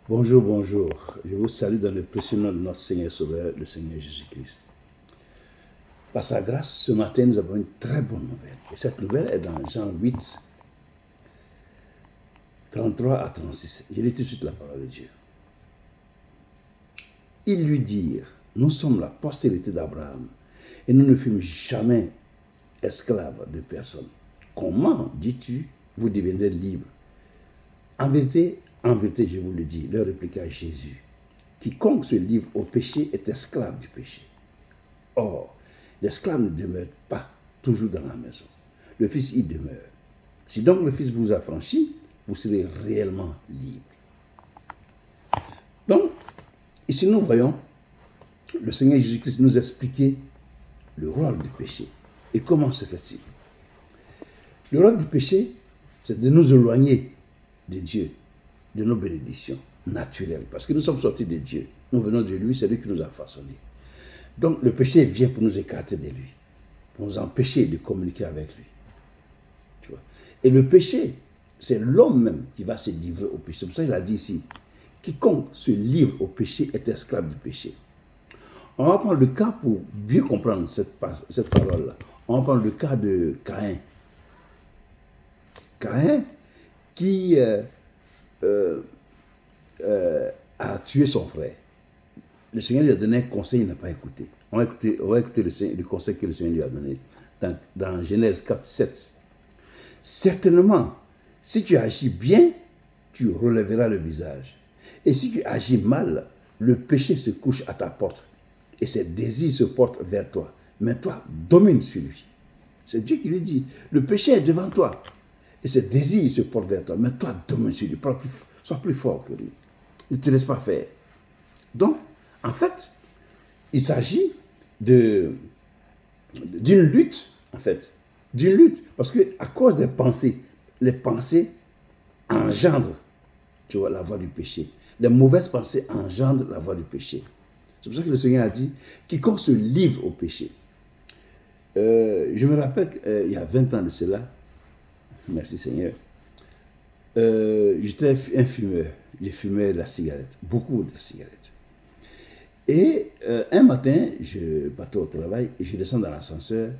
Bonjour, bonjour. Je vous salue dans le précieux nom de notre Seigneur Sauveur, le Seigneur Jésus-Christ. Par sa grâce, ce matin, nous avons une très bonne nouvelle. Et cette nouvelle est dans Jean 8, 33 à 36. Je lis tout de suite la parole de Dieu. Ils lui dirent, nous sommes la postérité d'Abraham et nous ne fûmes jamais esclaves de personne. Comment, dis-tu, vous deviendrez libres? En vérité, je vous le dis, leur répliqua Jésus, quiconque se livre au péché est esclave du péché. Or, l'esclave ne demeure pas toujours dans la maison. Le Fils y demeure. Si donc le Fils vous affranchit, vous serez réellement libre. Donc, ici nous voyons le Seigneur Jésus-Christ nous expliquer le rôle du péché. Et comment se fait-il? Le rôle du péché, c'est de nous éloigner de Dieu, de nos bénédictions naturelles. Parce que nous sommes sortis de Dieu. Nous venons de lui, c'est lui qui nous a façonnés. Donc le péché vient pour nous écarter de lui, pour nous empêcher de communiquer avec lui. Tu vois? Et le péché, c'est l'homme même qui va se livrer au péché. C'est pour ça qu'il a dit ici, quiconque se livre au péché est esclave du péché. On va prendre le cas pour bien comprendre cette parole-là. On va prendre le cas de Caïn. Caïn qui a tué son frère. Le Seigneur lui a donné un conseil, il n'a pas écouté. On va écouter le conseil que le Seigneur lui a donné dans Genèse 4, 7. Certainement, si tu agis bien, tu relèveras le visage. Et si tu agis mal, le péché se couche à ta porte et ses désirs se portent vers toi. Mais toi, domine sur lui. C'est Dieu qui lui dit, le péché est devant toi et ses désirs se portent vers toi. Mais toi, domine sur lui. Sois plus fort que lui. Ne te laisse pas faire. Donc, en fait, il s'agit d'une lutte, en fait. D'une lutte. Parce qu'à cause des pensées, les pensées engendrent, tu vois, la voie du péché. Les mauvaises pensées engendrent la voie du péché. C'est pour ça que le Seigneur a dit, quiconque se livre au péché. Je me rappelle qu'il y a 20 ans de cela, merci Seigneur, j'étais un fumeur. Je fumais de la cigarette, beaucoup de cigarettes. Et un matin, je partais au travail et je descends dans l'ascenseur.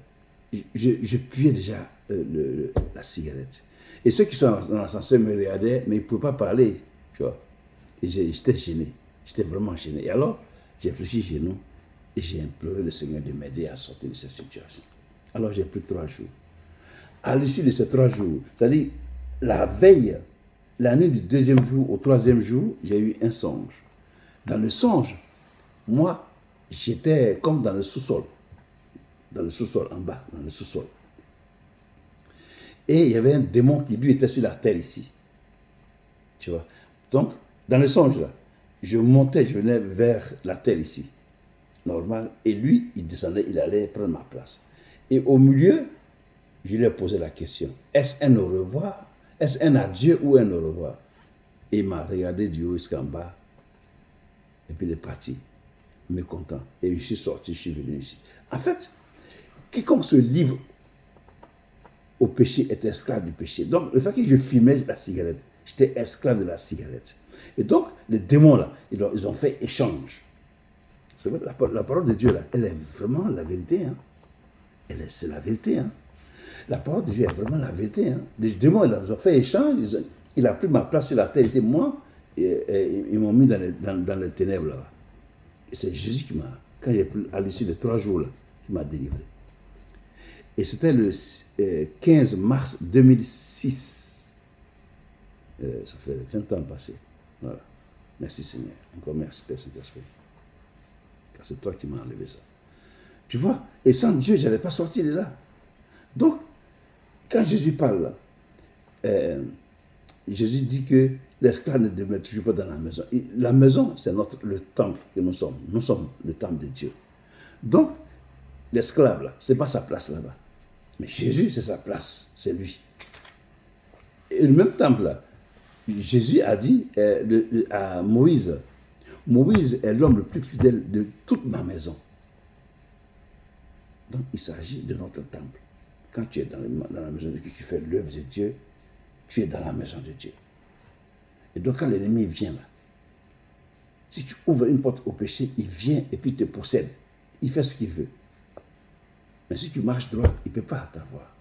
Je puais déjà la cigarette. Et ceux qui sont dans l'ascenseur me regardaient, mais ils ne pouvaient pas parler. Tu vois. Et j'étais gêné. J'étais vraiment gêné. Et alors, j'ai fléchi chez nous et j'ai imploré le Seigneur de m'aider à sortir de cette situation. Alors, j'ai pris 3 jours. À l'issue de ces 3 jours, c'est-à-dire la veille, la nuit du 2e jour au 3e jour, j'ai eu un songe. Dans le songe, moi, j'étais comme dans le sous-sol. Dans le sous-sol, en bas, dans le sous-sol. Et il y avait un démon qui, lui, était sur la terre ici. Tu vois. Donc, dans le songe, là, je montais, je venais vers la terre ici. Normal. Et lui, il descendait, il allait prendre ma place. Et au milieu, je lui ai posé la question. Est-ce un au revoir? Est-ce un adieu ou un au revoir? Et il m'a regardé du haut jusqu'en bas. Et puis il est parti. Mécontent. Et je suis sorti, je suis venu ici. En fait, quiconque se livre au péché est esclave du péché. Donc, le fait que je fumais la cigarette, j'étais esclave de la cigarette. Et donc, les démons, là, ils ont fait échange. C'est vrai, la parole de Dieu, là, elle est vraiment la vérité. Hein. C'est la vérité. Hein. La parole de Dieu est vraiment la vérité. Hein. Les démons, ils ont fait échange. Il a pris ma place sur la terre. C'est moi, et ils m'ont mis dans les ténèbres, là. Et c'est Jésus qui m'a, quand j'ai pris à l'issue de 3 jours, là, qui m'a délivré. Et c'était le 15 mars 2006. Ça fait 20 ans passés. Voilà. Merci Seigneur. Encore merci Père Saint-Esprit. Car c'est toi qui m'as enlevé ça. Tu vois, et sans Dieu, je n'allais pas sortir de là. Donc, quand Jésus parle là, Jésus dit que l'esclave ne demeure toujours pas dans la maison. Et la maison, c'est le temple que nous sommes. Nous sommes le temple de Dieu. Donc, l'esclave là, ce n'est pas sa place là-bas. Mais Jésus, c'est sa place, c'est lui. Et le même temple là, Jésus a dit à Moïse, Moïse est l'homme le plus fidèle de toute ma maison. Donc il s'agit de notre temple. Quand tu es dans la maison de Dieu, tu fais l'œuvre de Dieu, tu es dans la maison de Dieu. Et donc quand l'ennemi vient là, Si tu ouvres une porte au péché, il vient et puis te possède. Il fait ce qu'il veut. Mais si tu marches droit, il ne peut pas t'avoir.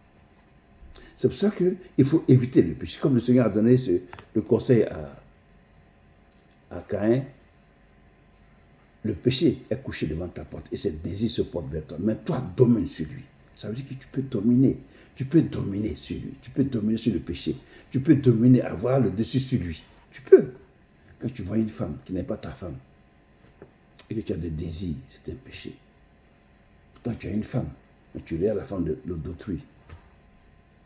C'est pour ça qu'il faut éviter le péché. Comme le Seigneur a donné le conseil à Caïn, le péché est couché devant ta porte et ses désirs se portent vers toi. Mais toi, domine sur lui. Ça veut dire que tu peux dominer. Tu peux dominer sur lui. Tu peux dominer sur le péché. Tu peux dominer, avoir le dessus sur lui. Tu peux. Quand tu vois une femme qui n'est pas ta femme et que tu as des désirs, c'est un péché. Pourtant, tu as une femme, mais tu es la femme d'autrui.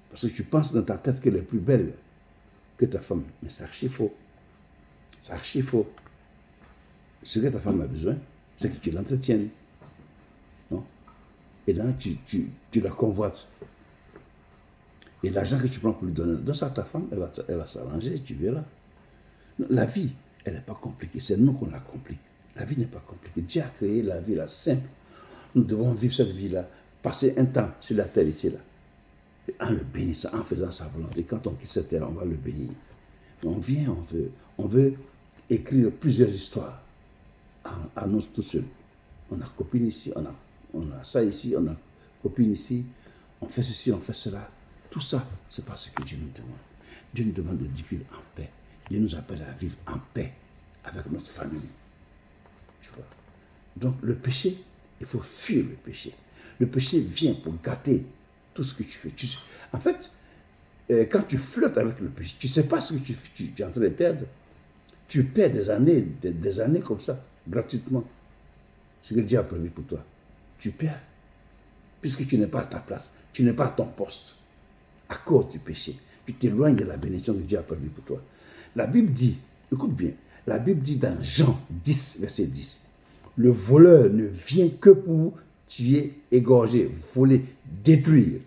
Parce que tu penses dans ta tête qu'elle est plus belle que ta femme. Mais c'est archi faux. C'est archi faux. Ce que ta femme a besoin, c'est que tu l'entretiennes. Non? Et là, tu la convoites. Et l'argent que tu prends pour lui donner, donne ça à ta femme, elle va s'arranger, tu verras. La vie, elle n'est pas compliquée. C'est nous qu'on la complique. La vie n'est pas compliquée. Dieu a créé la vie là, simple. Nous devons vivre cette vie-là, passer un temps sur la terre ici, là. En le bénissant, en faisant sa volonté. Quand on quitte cette terre, on va le bénir. On vient, on veut écrire plusieurs histoires à nous tout seuls. On a copine ici, on a ça ici, on a copine ici, on fait ceci, on fait cela. Tout ça, c'est pas ce que Dieu nous demande. Dieu nous demande de vivre en paix. Dieu nous appelle à vivre en paix avec notre famille. Tu vois? Donc le péché, il faut fuir le péché. Le péché vient pour gâter tout ce que tu fais. En fait, quand tu flottes avec le péché, tu ne sais pas ce que tu es en train de perdre. Tu perds des années comme ça, gratuitement. Ce que Dieu a prévu pour toi. Tu perds. Puisque tu n'es pas à ta place, tu n'es pas à ton poste. À cause du péché. Tu t'éloignes de la bénédiction que Dieu a prévue pour toi. La Bible dit, écoute bien, la Bible dit dans Jean 10, verset 10, le voleur ne vient que pour tuer, égorger, voler, détruire.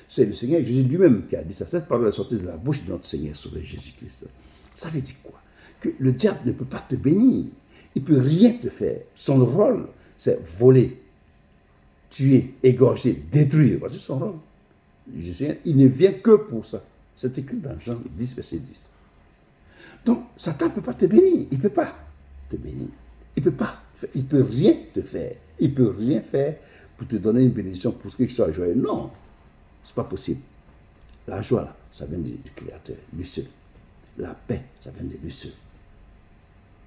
C'est le Seigneur Jésus lui-même qui a dit ça. Cette parole est sortie de la bouche de notre Seigneur Sauveur Jésus-Christ. Ça veut dire quoi? Que le diable ne peut pas te bénir. Il ne peut rien te faire. Son rôle, c'est voler, tuer, égorger, détruire. Voici son rôle. Il ne vient que pour ça. C'est écrit dans Jean 10, verset 10. Donc, Satan ne peut pas te bénir. Il ne peut pas te bénir. Il ne peut pas. Il ne peut rien te faire. Il ne peut rien faire pour te donner une bénédiction pour que tu sois joyeux. Non, ce n'est pas possible. La joie, là, ça vient du Créateur, lui seul. La paix, ça vient de lui seul.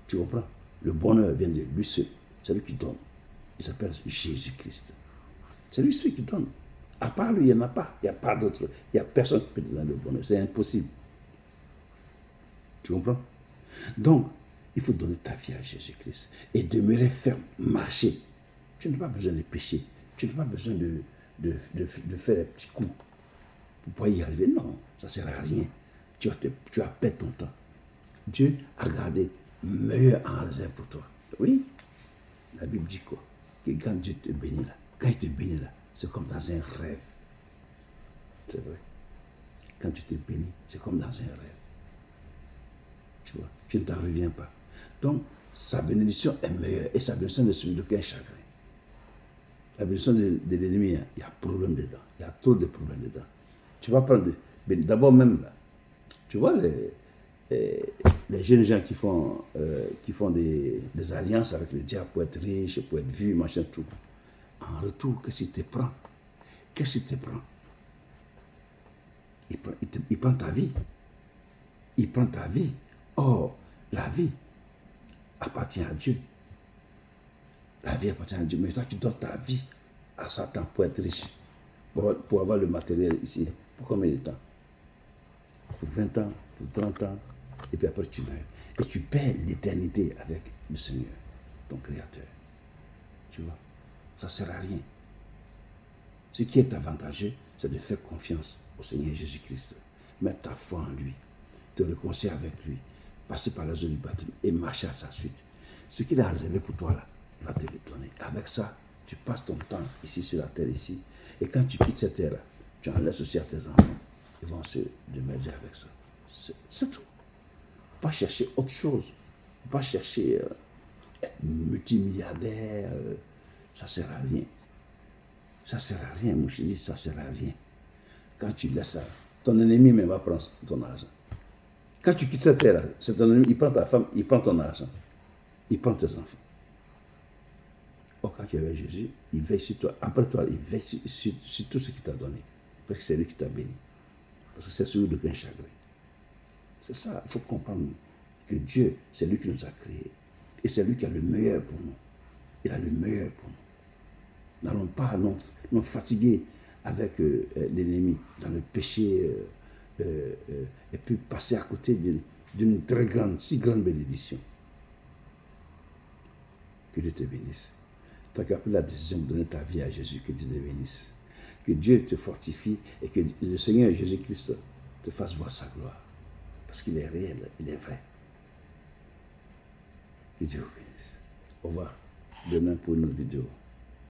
Tu comprends? Le bonheur vient de lui seul. C'est lui qui donne. Il s'appelle Jésus-Christ. C'est lui seul qui donne. À part lui, il n'y en a pas. Il n'y a pas d'autre. Il n'y a personne qui peut te donner le bonheur. C'est impossible. Tu comprends? Donc, il faut donner ta vie à Jésus-Christ et demeurer ferme, marcher. Tu n'as pas besoin de pécher. Tu n'as pas besoin de faire des petits coups pour pouvoir y arriver. Non, ça ne sert à rien. Tu vas perdre ton temps. Dieu a gardé meilleur en réserve pour toi. Oui, la Bible dit quoi? Que quand Dieu te bénit là, quand il te bénit là, c'est comme dans un rêve. C'est vrai. Quand tu te bénis, c'est comme dans un rêve. Tu vois, tu ne t'en reviens pas. Donc, sa bénédiction est meilleure et sa bénédiction ne subit aucun chagrin. La bénédiction de l'ennemi, il y a problème dedans. Il y a trop de problèmes dedans. Tu vas prendre, d'abord même là, tu vois les jeunes gens qui font des alliances avec le diable pour être riche, pour être vu, machin, tout. En retour, qu'est-ce qu'il te prend? Qu'est-ce qu'il te prend? Il prend ta vie. Il prend ta vie. Or, la vie appartient à Dieu. La vie appartient à Dieu. Mais toi, tu donnes ta vie à Satan pour être riche, pour avoir le matériel ici. Pour combien de temps? Pour 20 ans, pour 30 ans, et puis après tu meurs. Et tu perds l'éternité avec le Seigneur, ton Créateur. Tu vois, ça ne sert à rien. Ce qui est avantageux, c'est de faire confiance au Seigneur Jésus-Christ. Mettre ta foi en lui, te réconcilier avec lui, passer par la zone du baptême et marcher à sa suite. Ce qu'il a réservé pour toi là, il va te le donner. Avec ça, tu passes ton temps ici sur la terre ici. Et quand tu quittes cette terre là, tu en laisses aussi à tes enfants. Ils vont se démerger avec ça. C'est tout. Pas chercher autre chose. Pas chercher être multimilliardaire. Ça ne sert à rien. Ça ne sert à rien, mon chéri, ça ne sert à rien. Quand tu laisses ça, ton ennemi même va prendre ton argent. Quand tu quittes cette terre, c'est ton ennemi, il prend ta femme, il prend ton argent. il prend tes enfants. Au cas où tu es avec Jésus, il veille sur toi. Après toi, il veille sur tout ce qu'il t'a donné. Parce que c'est lui qui t'a béni. Parce que c'est celui de qu'un chagrin. C'est ça, il faut comprendre que Dieu, c'est lui qui nous a créés. Et c'est lui qui a le meilleur pour nous. Il a le meilleur pour nous. N'allons pas nous fatiguer avec l'ennemi dans le péché et puis passer à côté d'une très grande, si grande bénédiction. Que Dieu te bénisse. Toi qui as pris la décision de donner ta vie à Jésus, que Dieu te bénisse. Que Dieu te fortifie et que le Seigneur Jésus-Christ te fasse voir sa gloire. Parce qu'il est réel, il est vrai. Que Dieu vous bénisse. Au revoir. Demain pour une autre vidéo.